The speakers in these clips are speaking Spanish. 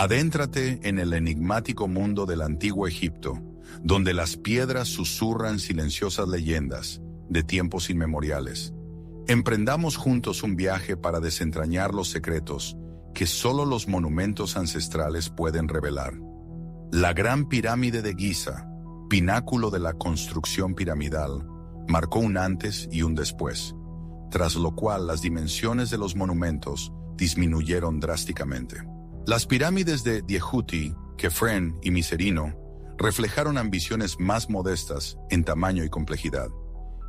Adéntrate en el enigmático mundo del antiguo Egipto, donde las piedras susurran silenciosas leyendas de tiempos inmemoriales. Emprendamos juntos un viaje para desentrañar los secretos que solo los monumentos ancestrales pueden revelar. La Gran Pirámide de Giza, pináculo de la construcción piramidal, marcó un antes y un después, tras lo cual las dimensiones de los monumentos disminuyeron drásticamente. Las pirámides de Djéhuti, Kefren y Miserino reflejaron ambiciones más modestas en tamaño y complejidad.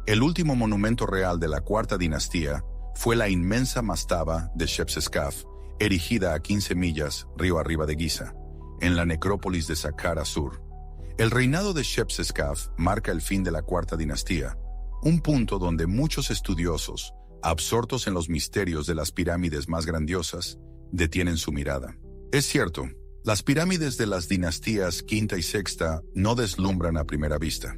El último monumento real de la cuarta dinastía fue la inmensa mastaba de Shepseskaf, erigida a 15 millas río arriba de Giza, en la necrópolis de Saqqara Sur. El reinado de Shepseskaf marca el fin de la cuarta dinastía, un punto donde muchos estudiosos, absortos en los misterios de las pirámides más grandiosas, detienen su mirada. Es cierto, las pirámides de las dinastías quinta y sexta no deslumbran a primera vista.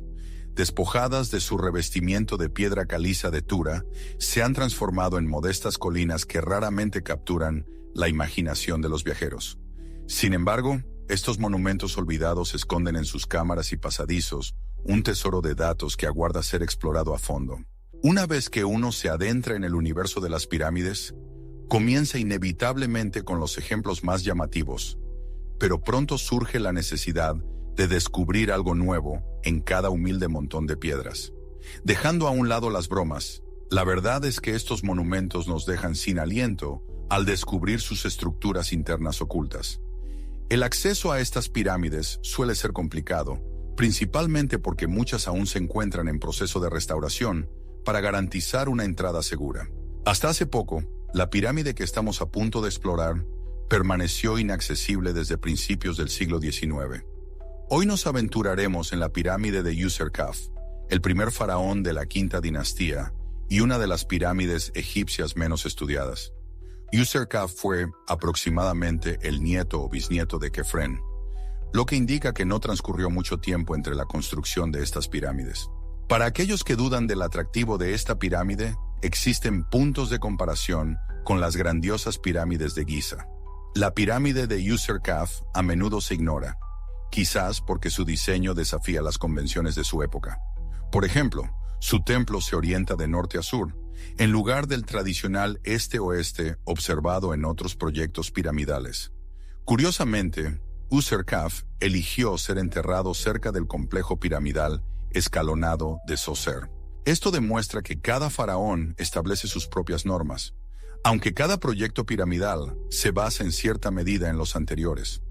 Despojadas de su revestimiento de piedra caliza de Tura, se han transformado en modestas colinas que raramente capturan la imaginación de los viajeros. Sin embargo, estos monumentos olvidados esconden en sus cámaras y pasadizos un tesoro de datos que aguarda ser explorado a fondo. Una vez que uno se adentra en el universo de las pirámides, comienza inevitablemente con los ejemplos más llamativos, pero pronto surge la necesidad de descubrir algo nuevo en cada humilde montón de piedras. Dejando a un lado las bromas, la verdad es que estos monumentos nos dejan sin aliento al descubrir sus estructuras internas ocultas. El acceso a estas pirámides suele ser complicado, principalmente porque muchas aún se encuentran en proceso de restauración para garantizar una entrada segura. Hasta hace poco, la pirámide que estamos a punto de explorar permaneció inaccesible desde principios del siglo XIX. Hoy nos aventuraremos en la pirámide de Userkaf, el primer faraón de la quinta dinastía y una de las pirámides egipcias menos estudiadas. Userkaf fue aproximadamente el nieto o bisnieto de Kefren, lo que indica que no transcurrió mucho tiempo entre la construcción de estas pirámides. Para aquellos que dudan del atractivo de esta pirámide, existen puntos de comparación con las grandiosas pirámides de Giza. La pirámide de Userkaf a menudo se ignora, quizás porque su diseño desafía las convenciones de su época. Por ejemplo, su templo se orienta de norte a sur, en lugar del tradicional este-oeste observado en otros proyectos piramidales. Curiosamente, Userkaf eligió ser enterrado cerca del complejo piramidal escalonado de Zoser. Esto demuestra que cada faraón establece sus propias normas, aunque cada proyecto piramidal se basa en cierta medida en los anteriores.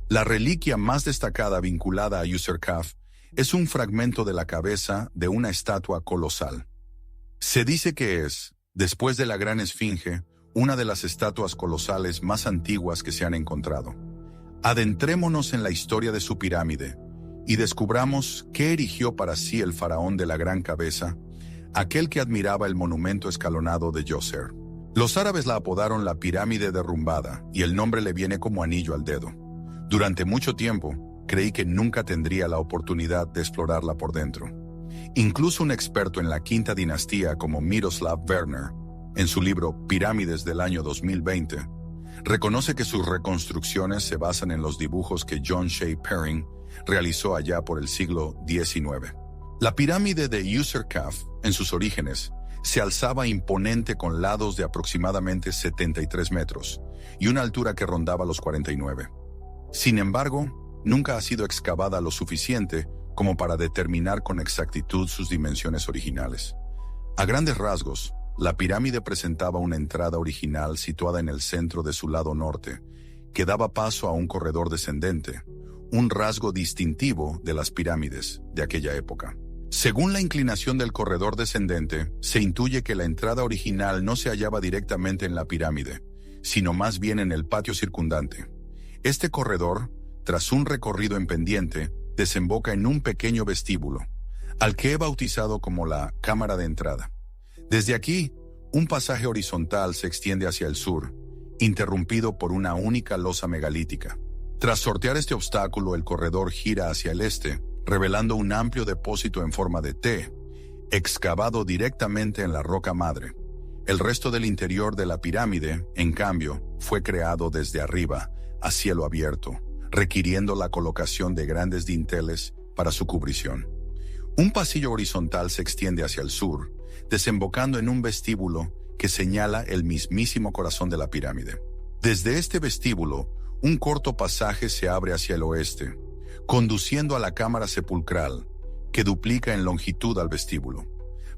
La reliquia más destacada vinculada a Userkaf es un fragmento de la cabeza de una estatua colosal. Se dice que es, después de la Gran Esfinge, una de las estatuas colosales más antiguas que se han encontrado. Adentrémonos en la historia de su pirámide y descubramos qué erigió para sí el faraón de la gran cabeza, aquel que admiraba el monumento escalonado de Djoser. Los árabes la apodaron la pirámide derrumbada y el nombre le viene como anillo al dedo. Durante mucho tiempo, creí que nunca tendría la oportunidad de explorarla por dentro. Incluso un experto en la quinta dinastía como Miroslav Werner, en su libro Pirámides del año 2020, reconoce que sus reconstrucciones se basan en los dibujos que John Shea Perring realizó allá por el siglo XIX. La pirámide de Userkaf, en sus orígenes, se alzaba imponente con lados de aproximadamente 73 metros y una altura que rondaba los 49. Sin embargo, nunca ha sido excavada lo suficiente como para determinar con exactitud sus dimensiones originales. A grandes rasgos, la pirámide presentaba una entrada original situada en el centro de su lado norte, que daba paso a un corredor descendente, un rasgo distintivo de las pirámides de aquella época. Según la inclinación del corredor descendente, se intuye que la entrada original no se hallaba directamente en la pirámide, sino más bien en el patio circundante. Este corredor, tras un recorrido en pendiente, desemboca en un pequeño vestíbulo, al que he bautizado como la cámara de entrada. Desde aquí, un pasaje horizontal se extiende hacia el sur, interrumpido por una única losa megalítica. Tras sortear este obstáculo, el corredor gira hacia el este, revelando un amplio depósito en forma de T, excavado directamente en la roca madre. El resto del interior de la pirámide, en cambio, fue creado desde arriba, a cielo abierto, requiriendo la colocación de grandes dinteles para su cubrición. Un pasillo horizontal se extiende hacia el sur, desembocando en un vestíbulo que señala el mismísimo corazón de la pirámide. Desde este vestíbulo, un corto pasaje se abre hacia el oeste, conduciendo a la cámara sepulcral, que duplica en longitud al vestíbulo.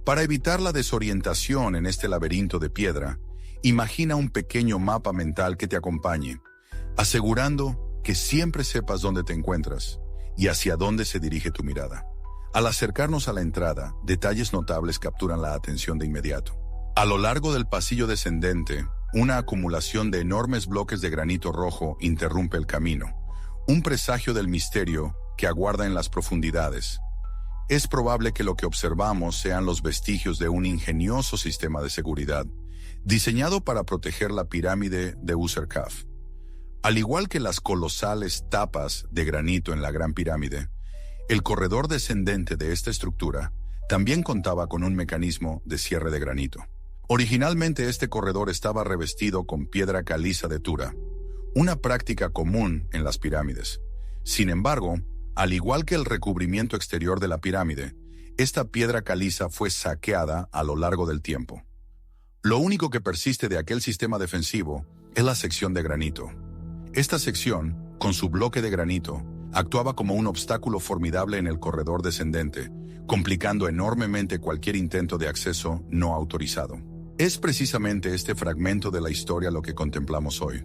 Para evitar la desorientación en este laberinto de piedra, imagina un pequeño mapa mental que te acompañe, asegurando que siempre sepas dónde te encuentras y hacia dónde se dirige tu mirada. Al acercarnos a la entrada, detalles notables capturan la atención de inmediato. A lo largo del pasillo descendente, una acumulación de enormes bloques de granito rojo interrumpe el camino, un presagio del misterio que aguarda en las profundidades. Es probable que lo que observamos sean los vestigios de un ingenioso sistema de seguridad, diseñado para proteger la pirámide de Userkaf. Al igual que las colosales tapas de granito en la Gran Pirámide, el corredor descendente de esta estructura también contaba con un mecanismo de cierre de granito. Originalmente este corredor estaba revestido con piedra caliza de Tura, una práctica común en las pirámides. Sin embargo, al igual que el recubrimiento exterior de la pirámide, esta piedra caliza fue saqueada a lo largo del tiempo. Lo único que persiste de aquel sistema defensivo es la sección de granito. Esta sección, con su bloque de granito, actuaba como un obstáculo formidable en el corredor descendente, complicando enormemente cualquier intento de acceso no autorizado. Es precisamente este fragmento de la historia lo que contemplamos hoy.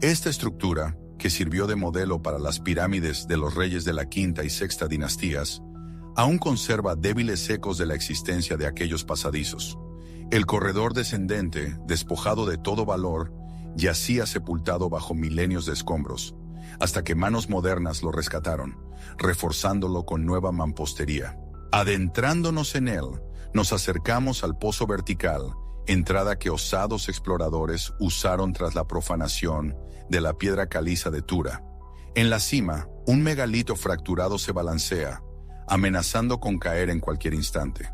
Esta estructura, que sirvió de modelo para las pirámides de los reyes de la quinta y sexta dinastías, aún conserva débiles ecos de la existencia de aquellos pasadizos. El corredor descendente, despojado de todo valor, yacía sepultado bajo milenios de escombros, hasta que manos modernas lo rescataron, reforzándolo con nueva mampostería. Adentrándonos en él, nos acercamos al pozo vertical, entrada que osados exploradores usaron tras la profanación de la piedra caliza de Tura. En la cima, un megalito fracturado se balancea, amenazando con caer en cualquier instante.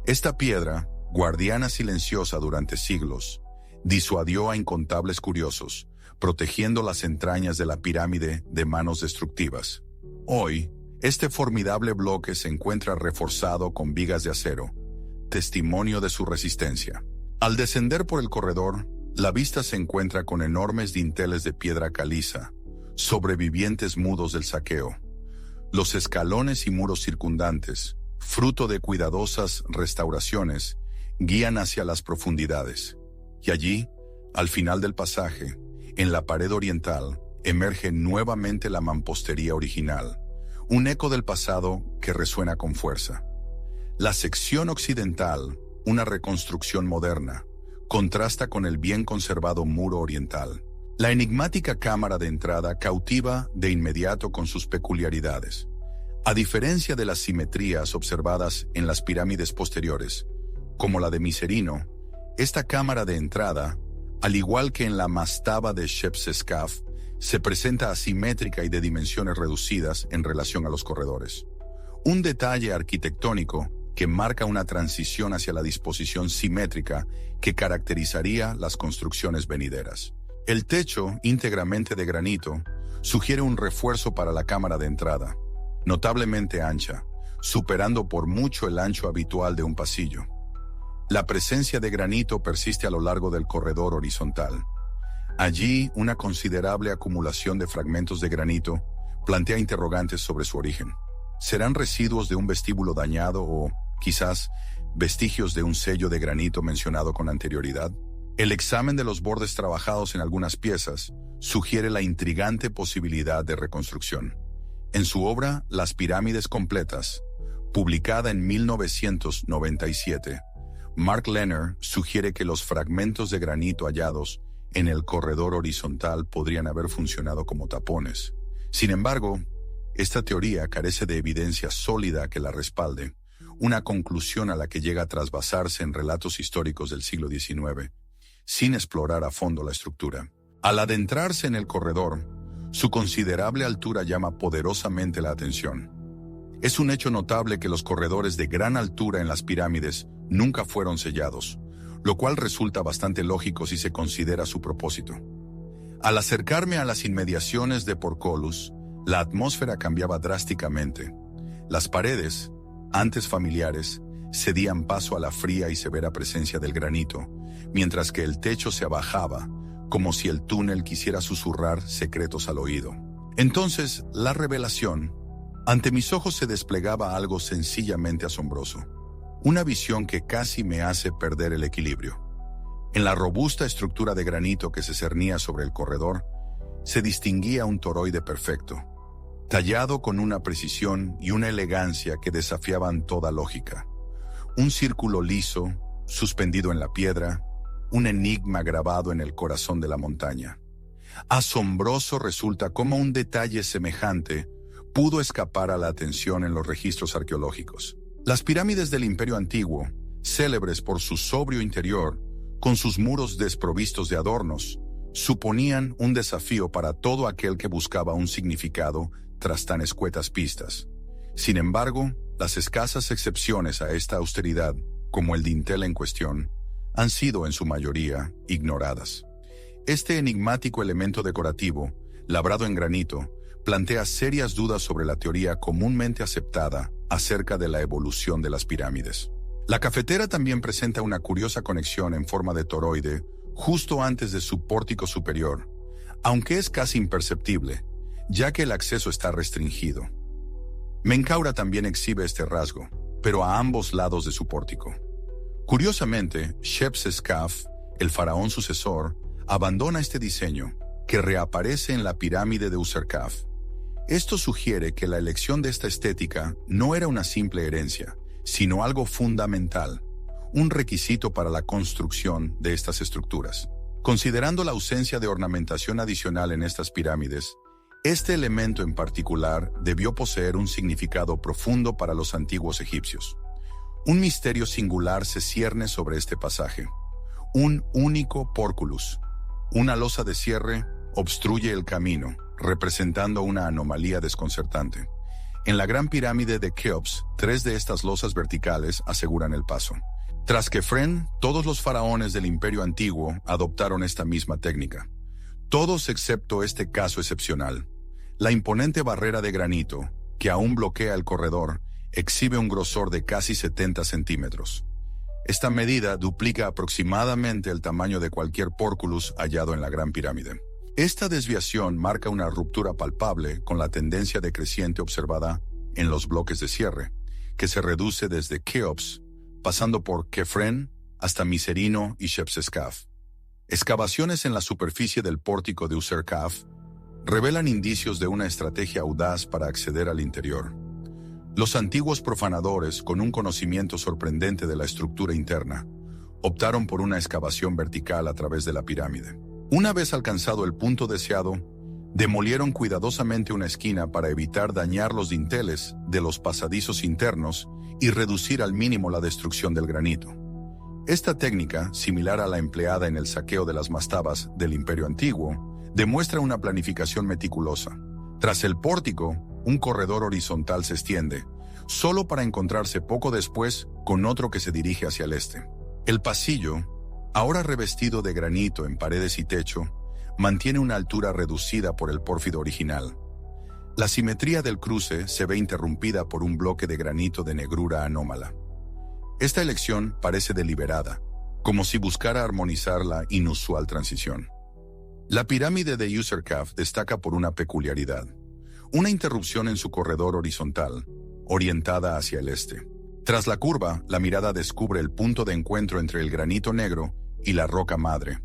Esta piedra, guardiana silenciosa durante siglos, disuadió a incontables curiosos, protegiendo las entrañas de la pirámide de manos destructivas. Hoy, este formidable bloque se encuentra reforzado con vigas de acero, testimonio de su resistencia. Al descender por el corredor, la vista se encuentra con enormes dinteles de piedra caliza, sobrevivientes mudos del saqueo. Los escalones y muros circundantes, fruto de cuidadosas restauraciones, guían hacia las profundidades. Y allí, al final del pasaje, en la pared oriental, emerge nuevamente la mampostería original, un eco del pasado que resuena con fuerza. La sección occidental, una reconstrucción moderna, contrasta con el bien conservado muro oriental. La enigmática cámara de entrada cautiva de inmediato con sus peculiaridades. A diferencia de las simetrías observadas en las pirámides posteriores, como la de Micerino, esta cámara de entrada, al igual que en la mastaba de Shepseskaf, se presenta asimétrica y de dimensiones reducidas en relación a los corredores. Un detalle arquitectónico que marca una transición hacia la disposición simétrica que caracterizaría las construcciones venideras. El techo, íntegramente de granito, sugiere un refuerzo para la cámara de entrada, notablemente ancha, superando por mucho el ancho habitual de un pasillo. La presencia de granito persiste a lo largo del corredor horizontal. Allí, una considerable acumulación de fragmentos de granito plantea interrogantes sobre su origen. ¿Serán residuos de un vestíbulo dañado o, quizás, vestigios de un sello de granito mencionado con anterioridad? El examen de los bordes trabajados en algunas piezas sugiere la intrigante posibilidad de reconstrucción. En su obra Las pirámides completas, publicada en 1997, Mark Lehner sugiere que los fragmentos de granito hallados en el corredor horizontal podrían haber funcionado como tapones. Sin embargo, esta teoría carece de evidencia sólida que la respalde, una conclusión a la que llega tras basarse en relatos históricos del siglo XIX, sin explorar a fondo la estructura. Al adentrarse en el corredor, su considerable altura llama poderosamente la atención. Es un hecho notable que los corredores de gran altura en las pirámides nunca fueron sellados, lo cual resulta bastante lógico si se considera su propósito. Al acercarme a las inmediaciones de Porcolus, la atmósfera cambiaba drásticamente. Las paredes, antes familiares, cedían paso a la fría y severa presencia del granito, mientras que el techo se abajaba, como si el túnel quisiera susurrar secretos al oído. Entonces, la revelación. Ante mis ojos se desplegaba algo sencillamente asombroso. Una visión que casi me hace perder el equilibrio. En la robusta estructura de granito que se cernía sobre el corredor, se distinguía un toroide perfecto, tallado con una precisión y una elegancia que desafiaban toda lógica. Un círculo liso, suspendido en la piedra, un enigma grabado en el corazón de la montaña. Asombroso resulta cómo un detalle semejante pudo escapar a la atención en los registros arqueológicos. Las pirámides del Imperio Antiguo, célebres por su sobrio interior, con sus muros desprovistos de adornos, suponían un desafío para todo aquel que buscaba un significado tras tan escuetas pistas. Sin embargo, las escasas excepciones a esta austeridad, como el dintel en cuestión, han sido en su mayoría ignoradas. Este enigmático elemento decorativo, labrado en granito, plantea serias dudas sobre la teoría comúnmente aceptada acerca de la evolución de las pirámides. La cafetera también presenta una curiosa conexión en forma de toroide justo antes de su pórtico superior, aunque es casi imperceptible, ya que el acceso está restringido. Menkaura también exhibe este rasgo, pero a ambos lados de su pórtico. Curiosamente, Shepseskaf, el faraón sucesor, abandona este diseño, que reaparece en la pirámide de Userkaf. Esto sugiere que la elección de esta estética no era una simple herencia, sino algo fundamental, un requisito para la construcción de estas estructuras. Considerando la ausencia de ornamentación adicional en estas pirámides, este elemento en particular debió poseer un significado profundo para los antiguos egipcios. Un misterio singular se cierne sobre este pasaje. Un único porculus, una losa de cierre, obstruye el camino, representando una anomalía desconcertante. En la gran pirámide de Keops, 3 de estas losas verticales aseguran el paso. Tras Kefren, todos los faraones del Imperio Antiguo adoptaron esta misma técnica. Todos excepto este caso excepcional. La imponente barrera de granito, que aún bloquea el corredor, exhibe un grosor de casi 70 centímetros. Esta medida duplica aproximadamente el tamaño de cualquier porculus hallado en la Gran Pirámide. Esta desviación marca una ruptura palpable con la tendencia decreciente observada en los bloques de cierre, que se reduce desde Keops, pasando por Kefren hasta Miserino y Shepseskaf. Excavaciones en la superficie del pórtico de Userkaf revelan indicios de una estrategia audaz para acceder al interior. Los antiguos profanadores, con un conocimiento sorprendente de la estructura interna, optaron por una excavación vertical a través de la pirámide. Una vez alcanzado el punto deseado, demolieron cuidadosamente una esquina para evitar dañar los dinteles de los pasadizos internos y reducir al mínimo la destrucción del granito. Esta técnica, similar a la empleada en el saqueo de las mastabas del Imperio Antiguo, demuestra una planificación meticulosa. Tras el pórtico, un corredor horizontal se extiende, solo para encontrarse poco después con otro que se dirige hacia el este. El pasillo, ahora revestido de granito en paredes y techo, mantiene una altura reducida por el pórfido original. La simetría del cruce se ve interrumpida por un bloque de granito de negrura anómala. Esta elección parece deliberada, como si buscara armonizar la inusual transición. La pirámide de Userkaf destaca por una peculiaridad, una interrupción en su corredor horizontal, orientada hacia el este. Tras la curva, la mirada descubre el punto de encuentro entre el granito negro y la roca madre,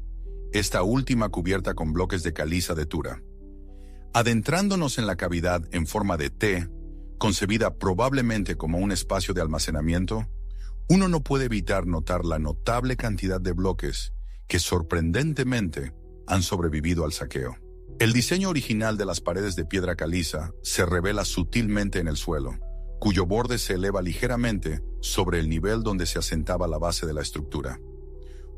esta última cubierta con bloques de caliza de Tura. Adentrándonos en la cavidad en forma de T, concebida probablemente como un espacio de almacenamiento, uno no puede evitar notar la notable cantidad de bloques que sorprendentemente han sobrevivido al saqueo. El diseño original de las paredes de piedra caliza se revela sutilmente en el suelo, cuyo borde se eleva ligeramente sobre el nivel donde se asentaba la base de la estructura.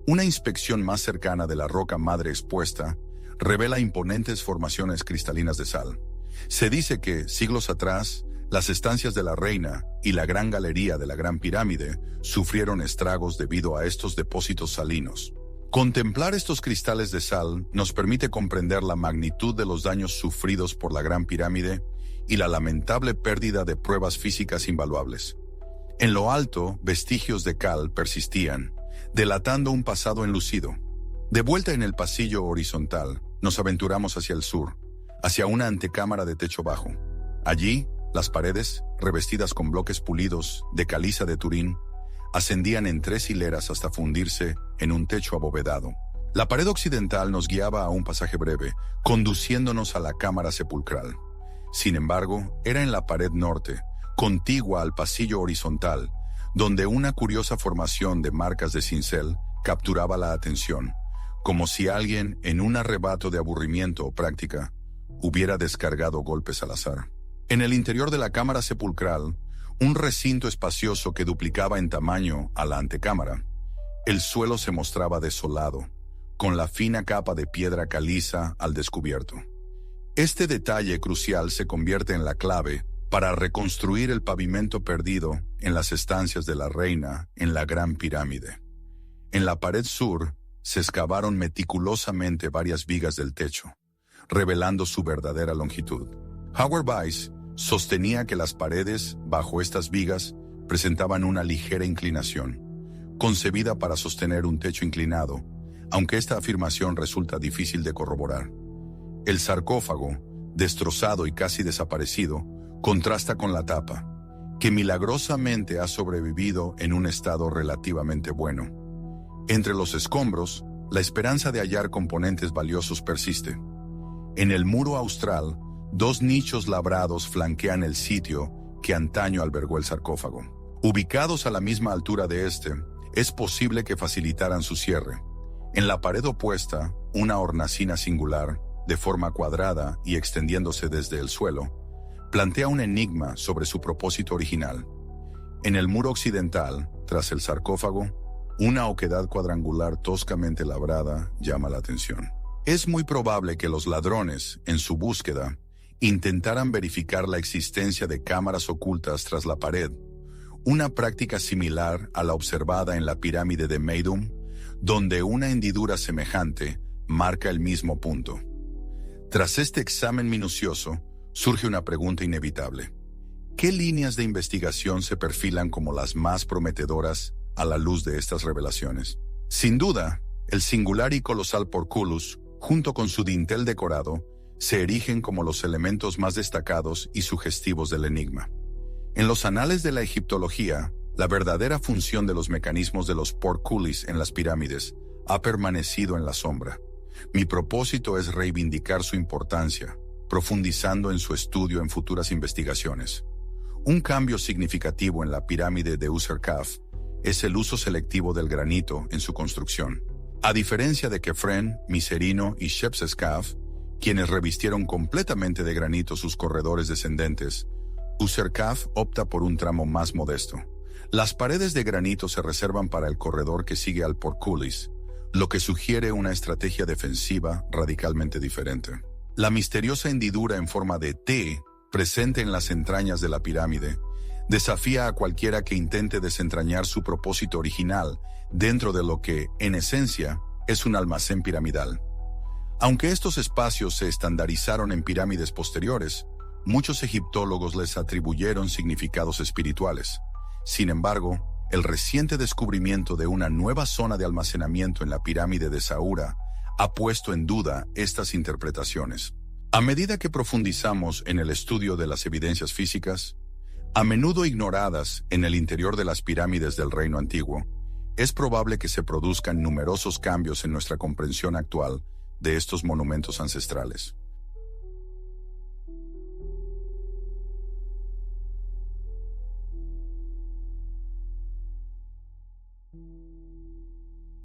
Una inspección más cercana de la roca madre expuesta revela imponentes formaciones cristalinas de sal. Se dice que, siglos atrás, las estancias de la reina y la gran galería de la Gran Pirámide sufrieron estragos debido a estos depósitos salinos. Contemplar estos cristales de sal nos permite comprender la magnitud de los daños sufridos por la Gran Pirámide y la lamentable pérdida de pruebas físicas invaluables. En lo alto, vestigios de cal persistían, delatando un pasado enlucido. De vuelta en el pasillo horizontal, nos aventuramos hacia el sur, hacia una antecámara de techo bajo. Allí, las paredes, revestidas con bloques pulidos de caliza de Turín, ascendían en 3 hileras hasta fundirse en un techo abovedado. La pared occidental nos guiaba a un pasaje breve, conduciéndonos a la cámara sepulcral. Sin embargo, era en la pared norte, contigua al pasillo horizontal, donde una curiosa formación de marcas de cincel capturaba la atención, como si alguien, en un arrebato de aburrimiento o práctica, hubiera descargado golpes al azar. En el interior de la cámara sepulcral, un recinto espacioso que duplicaba en tamaño a la antecámara, el suelo se mostraba desolado, con la fina capa de piedra caliza al descubierto. Este detalle crucial se convierte en la clave para reconstruir el pavimento perdido en las estancias de la reina en la Gran Pirámide. En la pared sur se excavaron meticulosamente varias vigas del techo, revelando su verdadera longitud. Howard Weiss sostenía que las paredes bajo estas vigas presentaban una ligera inclinación, concebida para sostener un techo inclinado, aunque esta afirmación resulta difícil de corroborar. El sarcófago, destrozado y casi desaparecido, contrasta con la tapa, que milagrosamente ha sobrevivido en un estado relativamente bueno. Entre los escombros, la esperanza de hallar componentes valiosos persiste. En el muro austral, 2 nichos labrados flanquean el sitio que antaño albergó el sarcófago. Ubicados a la misma altura de este, es posible que facilitaran su cierre. En la pared opuesta, una hornacina singular, de forma cuadrada y extendiéndose desde el suelo, plantea un enigma sobre su propósito original. En el muro occidental, tras el sarcófago, una oquedad cuadrangular toscamente labrada llama la atención. Es muy probable que los ladrones, en su búsqueda, intentaran verificar la existencia de cámaras ocultas tras la pared, una práctica similar a la observada en la pirámide de Meidum, donde una hendidura semejante marca el mismo punto. Tras este examen minucioso, surge una pregunta inevitable. ¿Qué líneas de investigación se perfilan como las más prometedoras a la luz de estas revelaciones? Sin duda, el singular y colosal porculus, junto con su dintel decorado, se erigen como los elementos más destacados y sugestivos del enigma. En los anales de la egiptología, la verdadera función de los mecanismos de los porculis en las pirámides ha permanecido en la sombra. Mi propósito es reivindicar su importancia, profundizando en su estudio en futuras investigaciones. Un cambio significativo en la pirámide de Userkaf es el uso selectivo del granito en su construcción. A diferencia de Kefren, Miserino y Shepseskaf, quienes revistieron completamente de granito sus corredores descendentes, Userkaf opta por un tramo más modesto. Las paredes de granito se reservan para el corredor que sigue al porculis, lo que sugiere una estrategia defensiva radicalmente diferente. La misteriosa hendidura en forma de T, presente en las entrañas de la pirámide, desafía a cualquiera que intente desentrañar su propósito original dentro de lo que, en esencia, es un almacén piramidal. Aunque estos espacios se estandarizaron en pirámides posteriores, muchos egiptólogos les atribuyeron significados espirituales. Sin embargo, el reciente descubrimiento de una nueva zona de almacenamiento en la pirámide de Saura ha puesto en duda estas interpretaciones. A medida que profundizamos en el estudio de las evidencias físicas, a menudo ignoradas en el interior de las pirámides del Reino Antiguo, es probable que se produzcan numerosos cambios en nuestra comprensión actual de estos monumentos ancestrales.